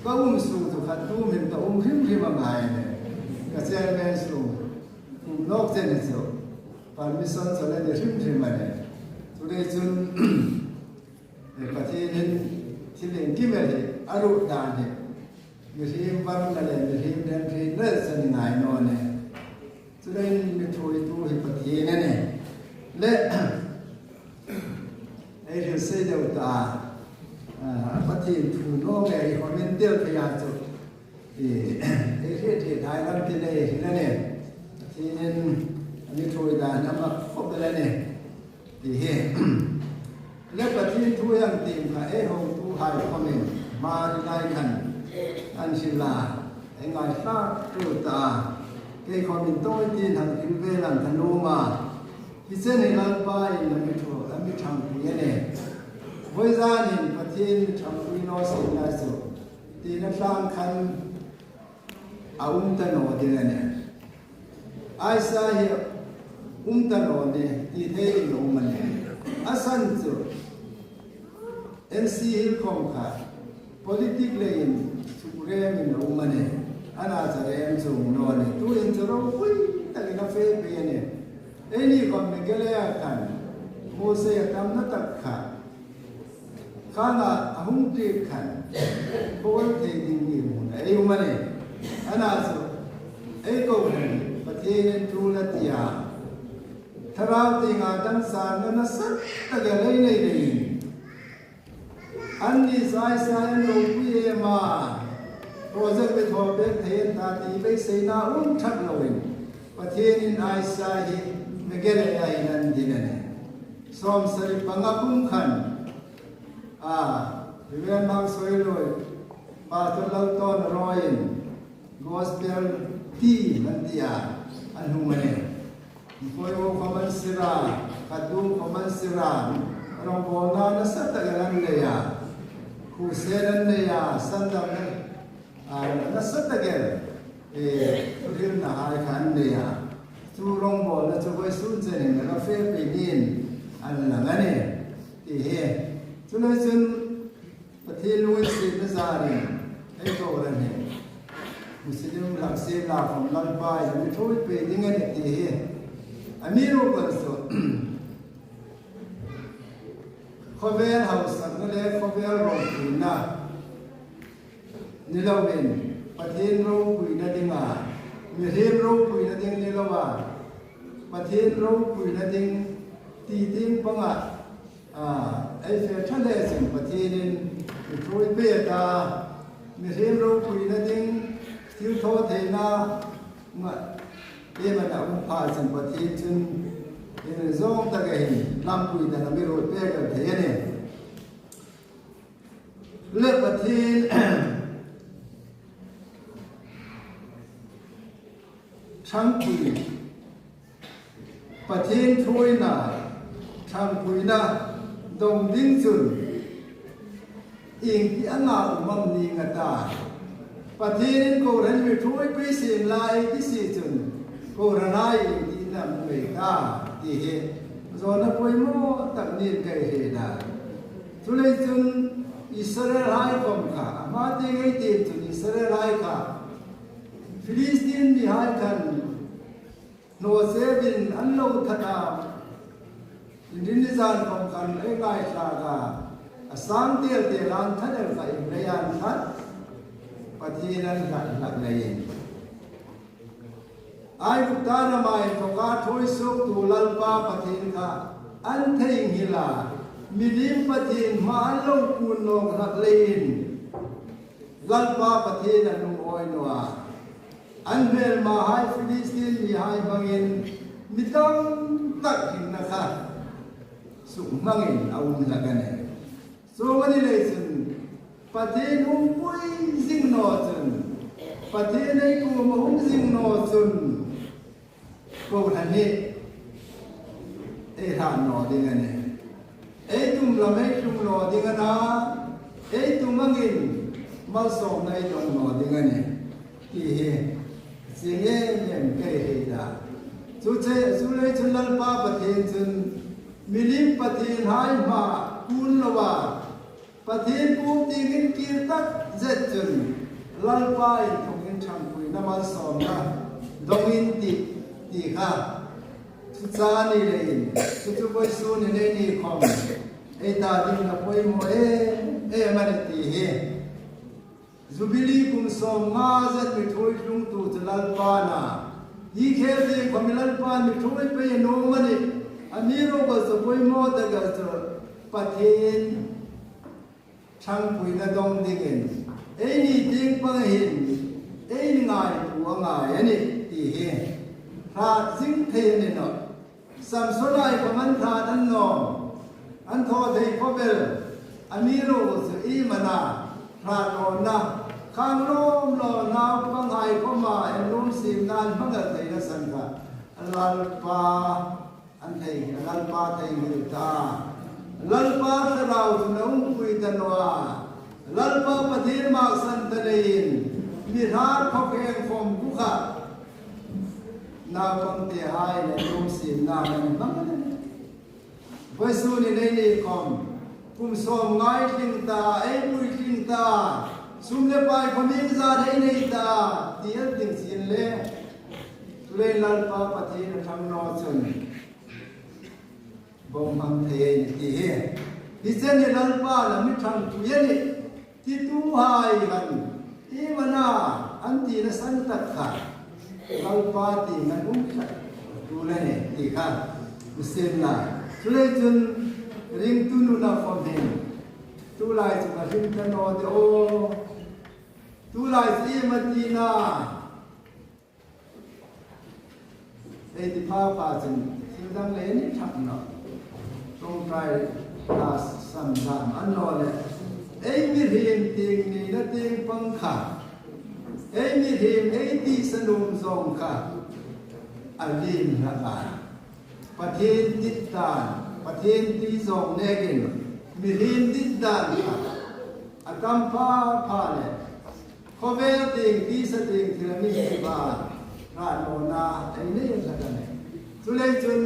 ก็สู้ตัวขัดดูมันก็พิมพ์มาไงเนี่ยกระเสียเมนสู้นอกเจนิสุปามิสันส่วนนี้พิมพ์มาเนี่ยสุนัยจุนประเทศนี้ที่เล่นกี่เมื่อไหร่อารุดานเนี่ยมีทีมวันนั่นแหละมีทีมเดินทีเลิศสนิทง่ายนอนเนี่ยสุนัยมีทัวร์ตัวที่ประเทศนั่นเนี่ยและไอ้เรื่องเสียเดียวตาประเทศถูกน้องไอ้คนนี้เดียวพยายามจะไอ้ที่ไทยนั่นที่ไหนที่นั่นเนี่ยที่นั่นมีทัวร์ดานน้ำมาครบเลยเนี่ยที่เห็นและประเทศทุกอย่างเต็มค่ะไอ้ห้องทุกหายคอมเมนต์มาได้กันอันศิลาไอ้งานฟาดตัวตาเกี่ยคอมเมนต์ตัวที่ทางคิวเวลันธนูมาที่เส้นในลำปางนั่นไม่ถูกแล้วไม่ทำคุยเนี่ยเวลานี้ประเทศทำคุยน้อยสิ่งใดสุดที่นั่นสร้างคันอาอุ้มตโนดีเนี่ยไอ้สาเหตุอุ้มตโนเนี่ยที่เทศลงมันเนี่ยอาศัยจุด NCA ของข้า politics เลยสุขเรียนลงมันเนี่ยอันอาจจะเรียนสูงนอนเนี่ยตัวเองจะร้องคุยแต่กินกาแฟเปลี่ยนเนี่ย นี่ก็ไม่เกลียกันโมเสสทำนักขัดข้าน่ะหุ่นตีขันโบว์เทดิมีมุนมันเนี่ยอันนั้นสุก็เป็นประเทศทุรติยาถ้าเราติงาดังสารนั้นสักตะเกเลยเลยอันนี้สายโลกียมาโปรเจกต์ไปทอเป็นเทนตาตีไปเสนาชักเลยประเทศนี้ไอซาฮีไม่เกลียนันดีนั่นสมสริปังคุ้มขันเรื่องบางส่วนเลยปาตุลตอนรอยน์กอสเปลที่มันเดียอันนู้นเนี่ยพอยโอคอมันสิราคัดดูคอมันสิราเราบอกว่านั่นสัตย์กันเลยคู่เสด็จเนี่ยสันดานนั่นสัตย์กันเรื่องน่าหายขันเนี่ยจู่ลงบอกแล้วจะไปสู้เจริญแล้วเฟรไปยินอันนั้นเนี่ยที่เฮจุลจุนประเทศลุยสิบสารีให้ตัวนั้นเนี่ยมุสลิมหลักเสลาของลันปายมีช่วยไปดิ้งเงินที่เฮอันนี้รู้กันสุดข้อเวลเฮาสังเกตข้อเวลรองคุยนะนี่เราเป็นประเทศเราคุยนะดิ้งอ่ะมีเรื่องเราคุยนะดิ้งนี่เราว่าประเทศเราคุยนะดิ้งตีดิ้งปังอ่ะไอ้เฟรชั่นเลสิงประเทศนี้มีช่วยเบียดามีเรื่องเราคุยนะดิ้งที่โทษเทน่ามามันเอาพาสิงประเทศจนยังส่งตะเกียงลำคุยแต่เราไม่รู้เบียดเทเนี่ยเลือกประเทศช่างคุยประเทศช่วยน่ะช่างคุยน่ะดงดิ้งจุนอิงที่อันนาอุมัมนิงตาประเทศนี้ก็เรื่องวิถีพิเศษลายที่สิจุนก็เรื่องอะไรที่นั่นไม่ได้ที่เหตุส่วนนั้นไปมั่วตัดนินกันเหตุได้ทุเรศจุนอิสราเอลไล่ผมค่ะมาที่ไงที่จุนอิสราเอลไล่ค่ะฟิลิสตินมีหายกันโนเซบินอันโลทัดาดินนิจานของกันไอ้ไก่ชากาสังเตียเตลันทัดเอลไก่เรียนทัดปฏินันหลักเลยไอ้กุตานามัยของการทุยสุกตุลัลปาปฏินค่ะอันเทิงฮิลามิลิมปฏินมาลงคูนลงหลักเลยลัลปาปฏินันนุ่งอ้อยนัวอันเบลมาให้ฟิลิสตินมีให้บางอินมิตั้งตักหินนะคะสุมังอินเอาหลักกันเนี่ยส่วนนี้เลยสิประเทศอุ้มปุยสิงโนจุนประเทศในกูมาอุ้มสิงโนจุนก็ทันนี้ทานโนดิ้งเนี่ยตุ้มละไม่ตุ้มโนดิ้งนะตุ้มมังอินมาส่งในตรงโนดิ้งเนี่ยที่เฮสิ่งเงี้ยเกยเฮดาสุดเลยจุลัลปาประเทศจุนมิลิมประเทศหายมาคุณละว่าประเทศกูตีกินกีตักเจ็ดจุนลัลปาอินทงอินช่างคุยน้ำมันสอมนะดงอินตีค่ะทุจานี่เลยทุกไปสู้นี่เลยนี่คอมตาดินกับไปโมมันตีเฮZubili kum som ngazat mithoy tung tu jalpana hi khelde khamilpan mithoy pe no mani amiro ba sopoi mo daga so pathen chang pui na dong dingen ni ting pa hin ngai tu ngai ani ti he ra sing the ne no sam solai paman tha dan no an tho thei phobel amiro so mana ra no na khang lom lo na pangai ko ma en lom sim nan banga thei na san ka lal pa an thei lal pa thei mi ta lal pa rao tu na pui ta noa lal pa pathir ma san ta lein mi rar pho keng phom ku kha na pang te hai na lom sim na man banga voi su ni nei ni kom kum som ngai ting ta pui ting ta sum le pai phaming za dei nei ta tial ting sin le lal pa pathir tham no chun บงพังเทที่เฮดิเซนลัลปาละมิทังตุเยนิที่ตูหายกันอีวนาอันที่นะสันตักขะลัลปาที่มันชัดดูแลเนี่ยที่ค่ะมุสลิมนะสุเลจุนริงตุนุนาฟอมเฮนตุลายจุมาริงตโนเดโอตุลายสีมดีนาเอติภาพาจึงสิ่งดังเลนี่ชักเนาะตรงใจตาสัมผัสอันโนเลเอ้มีเรียนติงนี่นะติงปังขาเอ้มีเรียนเอ้ที่สนุมทรงขาอันลินละบาประเทศติดตานประเทศที่ทรงเนกินมีเรียนติดตานค่ะอากัมพาพาเลขเวติงที่สติงที่ละมีสิบาราโนนาไอ้นี่สักกันเนี่ยสุเลจุน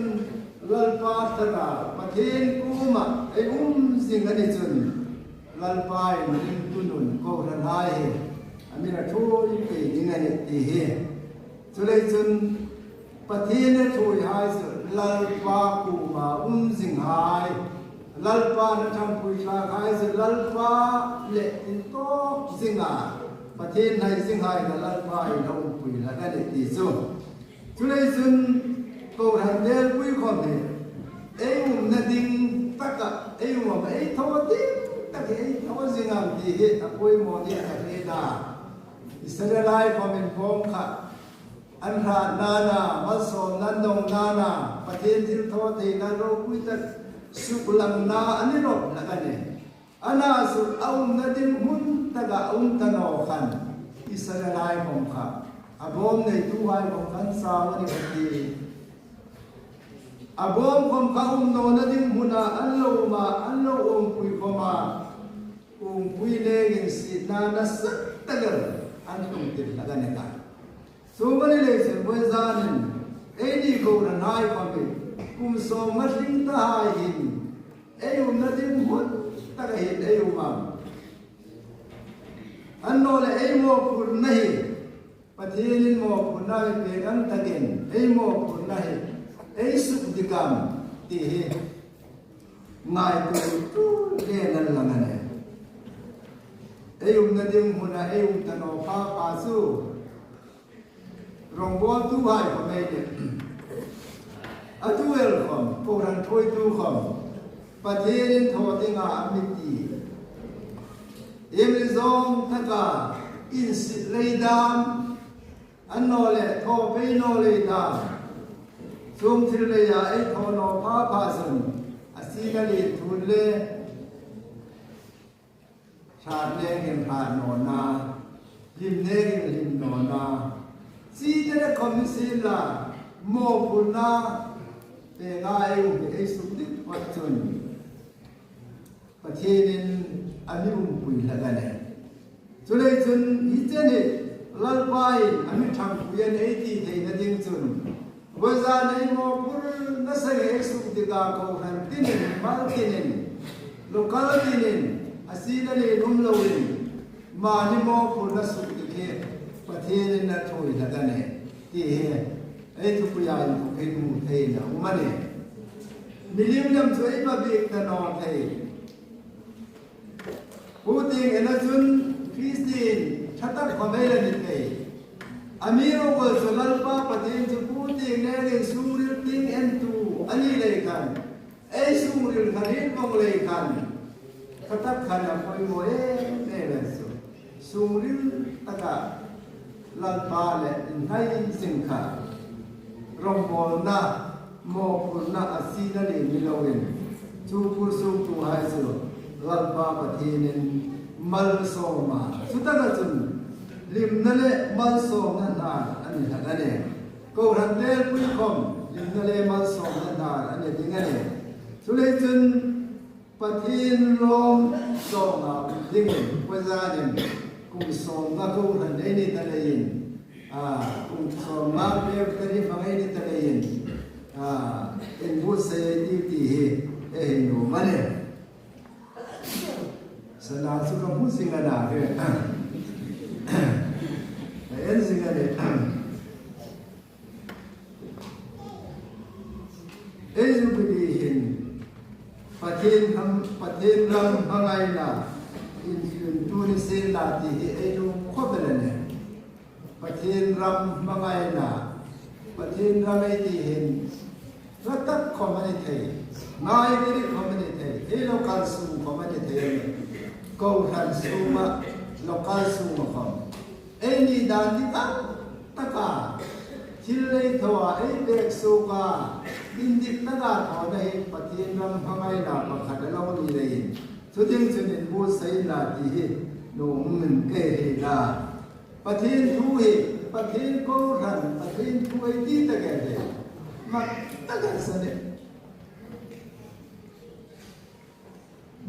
ลัลปาตระประเทศกูมาไอ้สิงกันจุนลัลปายมันตุนุนโกรันไฮอันนี้เราช่วยไปยังไงตีเฮสุเลจุนประเทศนั้นช่วยหายสุดลัลปากูมาสิงหายลัลปานั้นทำปุยชาหายสุดลัลปาเละอินโตสิงหาประเทศไหนสิงหายกับลัลปาเราปุยแล้วก็ได้ตีสุดสุเลจุนโกรันเดลปุยคนเนี่ยเอ้ยนั่นดิ่งตักเอ้ยว่าเอ้ยทว่าดิ่งตักเอ้ยทว่าสิงหาที่เฮตะปุยโมนี่ตักเฮดาอิสราเอลพอเป็นพงค่ะอันหานานามัสโซนันดงนานาประเทศที่ทว่าที่นั่นเราคุยแต่สุกลังนาอันนี้รบละกันเนี่ยอันน่าสุดเอานั่นดิ่งหุ่นตะกะอุ่นตะนอขันอิสราเอลพงค่ะอาบอมในตู้ไว้พงขันสาวนี่พอดีอาบอมพงข้าอุ่นโนนั่นดิ่งหุ่นอันโลมาอันโลองคุยพมาองคุยเลี้ยงสินานัสตะกันอันตุงติดละกันเนี่ยกันสมัยนี้เมื่อจานินเอ็ดีกูรันหายความเป็นกุมสมัยลิงตาหายหินเอ้ยนั่นดิ่งหุ่นตะกันเห็นเอ้ยมาอันโน้นเอ้ยโมกุนไม่ประเทศนี้โมกุนไม่เป็นอันตะกินเอ้ยโมกุนไม่เอ้ยสุขดิกรรมที่ง่ายตัวเรื่องนั้นละมันเนี่ยเอ้ยนั่นดิ่งหุ่นเอ้ยตะโนฟ้าปาสูรองบัวตู้หายก็ไม่ได้อะตู้เอลคอมพวกนั้นถอยตู้คอมประเทศนี้ทอดงามิตีเอเมซอนทักกาอินสิเลดามอันโนเลทอไปโนเลดามซุมทิเลยาไอทอโนพาพาสันอาศิกาลีทุนเลชาติเลกินพาโนนาลิมเลกินลิมโนนาซีเจเนคอมมิสิลาโมกุนาเปงาเอวเอสุดิวัจุนประเทศนี้อันนี้ปุยละกันเนี่ยจุเลยจุนฮิเจเนลัลปายอันนี้ทำปุยนเอตีเทนดิ่งจุนวะซาเนโมกุลนัสเอสุดิกาโกหันตินินมาลตินินโลกาลตินินอาศิลเลนุมโลวินมานิโมกุลนัสุดิเคประเทศนั้นช่วยละกันเนี่ยที่ไอ้ทุกอย่างทุกเหตุมุขเทนะมันเนี่ยมิลิมยำช่วยมาบีกตนอเทพูดถึงเอเนจุนคริสตินชัตตะความไม่ละนิดเลยอามีโรเบิร์ตสลัลปาประเทศจะพูดถึงเนี่ยเรื่องสูริลติงเอ็นตูอันนี้เลยกันไอ้สูริลขันนี้มองเลยกันชัตตะขันอะไรโมเอเนี่ยเลยสูริลตะกะลัลปาเลนให้สิงคารองบอลนะโมกุลนะอาศินาเลมิลาวินจูกุสุตุไฮสุลัลปาปะเทนินมัลโซมาสุดท้ายจุนลิมนั่นแหละมัลโซนั่นน่ะอันนี้นั่นเองก็รันเดลปุยคอมลิมนั่นแหละมัลโซนั่นน่ะอันนี้ที่นั่นเองสุดท้ายจุนปะเทนลมโซมาดิ้งเวลาเนี่ยกุมโซมากุมรันเดนี่ทะเลยินกุมโซมาเปรียบกันที่ฟังให้นี่ทะเลยินเอ็นบุษเซดีที่เอ็นโนมันเนี่ยสนาสุขมุสิงห์นาเร่เอ็นสิงห์เนี่ยเอ็นสุขดีหิน patin ram hangai na in Tunisia la ti ai lu khobalane patin ram mangai na patin ram ai ti hin ratak community nai ni community e local su community ko han su ma local su ma khom ai ni dan ti taka chilei thawa ai bek su ka indik naga thona he patin ram hangai na pakhat lo ni rei chuting chunin bu sai la ti hi no min ke he la patin thu he patin ko ran patin thu ai ti ta ke he ma ta ga sane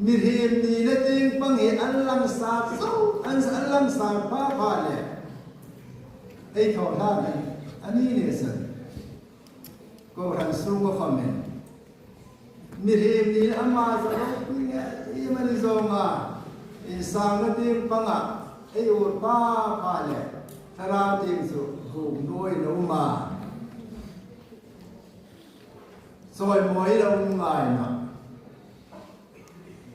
mirhim ni na ting pang he allam sa so allam sa pa le ai thona ne ani ne san ko ran su ko khamen mirhim ni ama za ro ni i mani zo ma insang na tim panga ai ur pa le thara tim su hu noi lo ma soi moi lo ngai na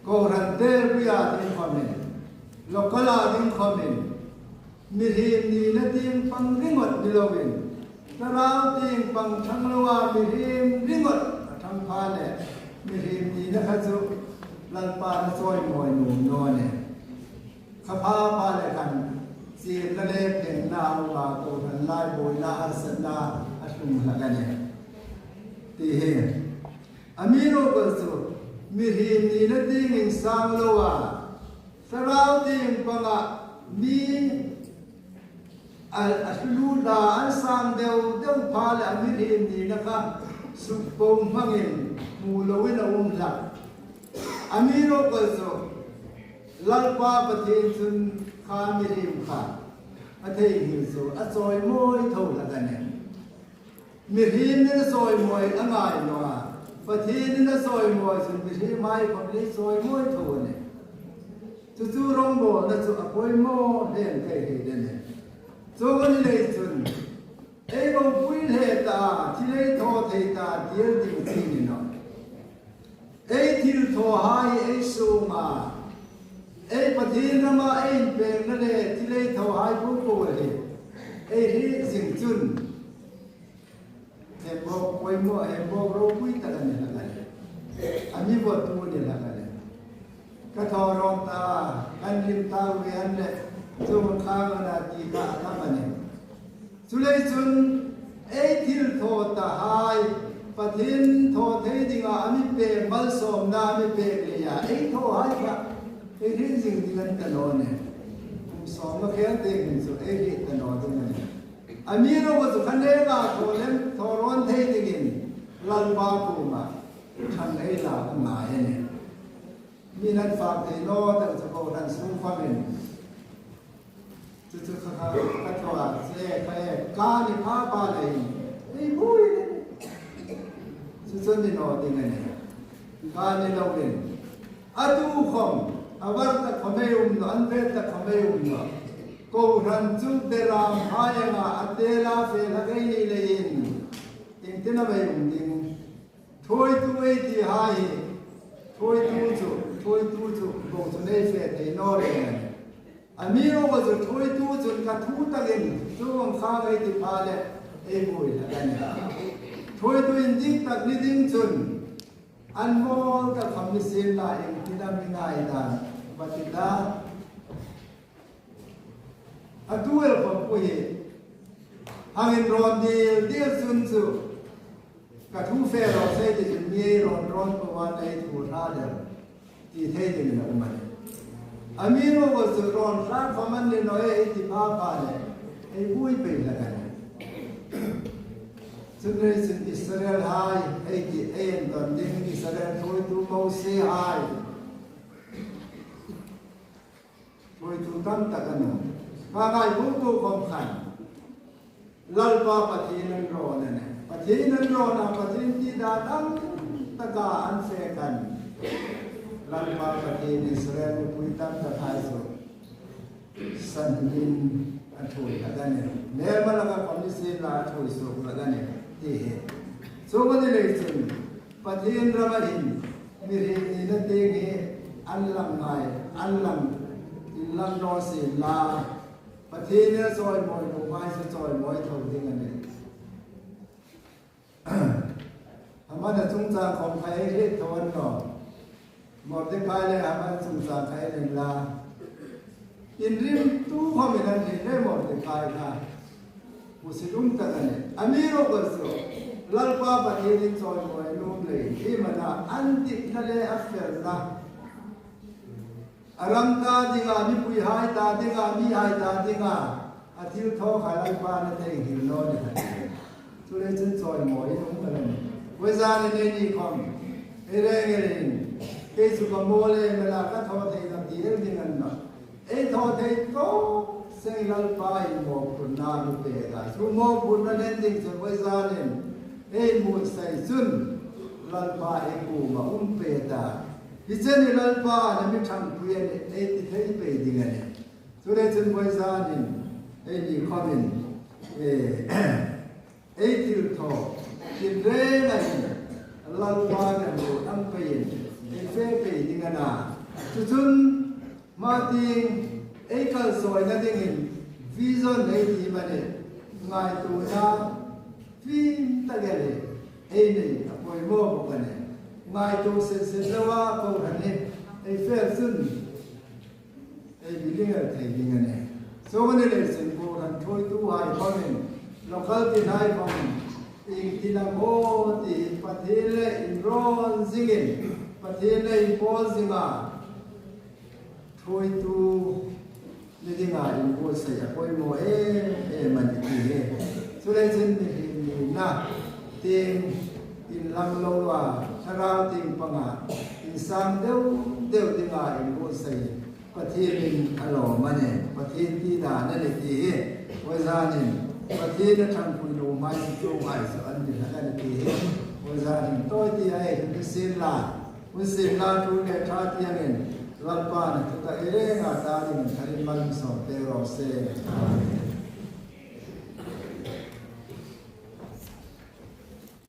ko ran te ria tim khamen lokala tim khamen mirhim ni na tim pang ringot ni lo win Tarau ting pang thanglawa mirhim ringot thang pha le mirhim ni na khazu lan pa na soi moi nu no ne khapha pa le kan si la le pen na wa ko han lai boi la arsana ashum la kan ne ti he amiro ko so mirhim ni na ting in sang lawa tarau ting panga mi Al-Asluda al-sang deu pala amirin ni naka supong hangin mulawin na umlak. Amiro kalso lalpa patin sun kamirim ka atay hilso asoy moy thaw laganen. Mirhim na soy moy angay noa patin na soy moy sun mirhim ay pagli soy moy thaw ne. Tuturong mo na su apoy mo den kay hidene. So when they turn, they don't feel it, till thought it, dear thing, no. A till to high a soma, a patinama ain't been till to high book over it. A hissing tune. A book way more, a book rope with the I mean what to the Lagane. Catorota, and him town and so khana ti ka tamane sulaisun eitil thota hai pathin tho thei dinga ami pe mal som na mi pe le ya ei tho hai ka ei rin jing dingan kanone som ma khe te hin so ei ri kanone ne amiro ko so khane ga tho lem tho ron thei dingin lan ba ku ma than ei la ma he ne mi nan fa te no ta so ko dan su fa menจุดๆค่ะกระทว่าเสกไปกานิพาปาเลยไอ้บุ้ยสุดๆนี่นอติงเนี่ยกานิเราเป็นอะดูคอมอวรตะขเมยุมนอันเวตะขเมยุมนโกรันจุเดรามหายมาอเตลาเฟละไกนี่เลยติงตินะเมยุมติงถอยตุเอติหายถอยตุจุโกตุเนเฟตไอ้นอเรAmiro was a toy tools and Katuta in Zoom Kanga Pale, Eboy, Toy to indeed that leading soon. And more the commission line, Tinamina, but it does a duel for Puye. Hanging round the dear soon to Katu fair or say it in near on Ron for 1 day to rather. He's hating the woman. Amiro was the wrong flat for Monday no 80 papa, a boy pay like that. Sundays in Israel high, 88, on Ding Israel, to Mose high. To Tantakano. Pagay Buko Komkan. Lalpa Patin and Ronan. Patin and Rona, Patin Tida, Taka, and Sekan. Lalpa patin Israel puitan ta thaiso sanhin athoi agane nerma laga commission la athoi so agane ti he so gane lechen patin ramahin มีเรื่องนี้นั่นเองอันลังไงอันลังอินลังนอสิลาประเทศเนี่ยซอยมอยลงไปซอยมอยเท่าที่กันเนี่ยธรรมะจะสงสารของใครเฮ็ดทวนก่อนหมดที่ใครเลยธรรมะสงสารใครเลยลาอินริมตู้ความเป็นอันนี้ได้หมดที่ใครค่ะผู้สิลุงตะกันเนี่ยอเมริกาสุลัลปาประเทศที่ซอยมอยนุ่มเลยที่มันอันติดทะเลอัฟเฟอร์นะอารมตาดิกามีปุยหายตาดิกามีหายตาดิกาอาทิตย์ท้อขายลัลปาเนี่ยหิวโน่นเนี่ยทุเรศซอยมอยนุ่มกันเวลาเนี่ยนี่คอมเอเร่งเอเร่งเคสุกโมเลเวลาก็ท้อเทนับดีเรื่องนี้กันนะเอ้ท้อเทโตเซลัลปาอิโมกุนาลุเปกาสุโมกุนาเล่นดิ้งเซเวลาเนี่ยเอ้มูใส่ซุนลัลปาเอกูมาเปตาฮิเจนิลัลปาเนี่ยมีทั้งเพียนเอ้ที่เทเปดิ้งเนี่ยสุเรศเวลาเนี่ยเอ้นี่คอมมินเอ้ที่ท้อกินเร่งอะไรลัลปาเนี่ยดูอันเปย์เอฟเปย์ดิ้งนะจุนมาติงเอกัลสวยนั่นเองวิจารณ์ในที่มันเนี่ยง่ายตัวนะฟินตะเกเลยเอ้เนี่ยพอยโม่บุกันเนี่ยง่ายตัวเสียว่าเขาหันเนี่ยเอฟซึ่งเอวิลิงอะไรดิ้งเนี่ยส่วนนี้เลยสิ่งโบราณช่วยตัวให้เขาเนี่ยเราเข้าที่ไหนเขาอีกที่นั่งโอ้ที่ประเทศเลยอินโรนซิงก์ประเทศเลยโพสิงาช่วยตัวนี่ที่งานอินโพสิงาช่วยโมมันที่สุดท้ายสิ่งนี้นะทีมอินลังโลวาชราทีมปังอาอินสังเดียวที่งานอินโพสิงาประเทศนึงอารมณ์มันเนี่ยประเทศที่ด่านั่นเองที่เวลาเนี่ยประเทศนั้นทำคุณดูไม่ช่วยไม่สอนอยู่นั่นเองว่าจะเห็นตัวที่ไอ้คุณเสียลาคุณเสียลาทุกเนี่ยชาติยังเงินรัฐบาลทุกเรื่องอาตาดินทาริมันสอนเตโรเซ่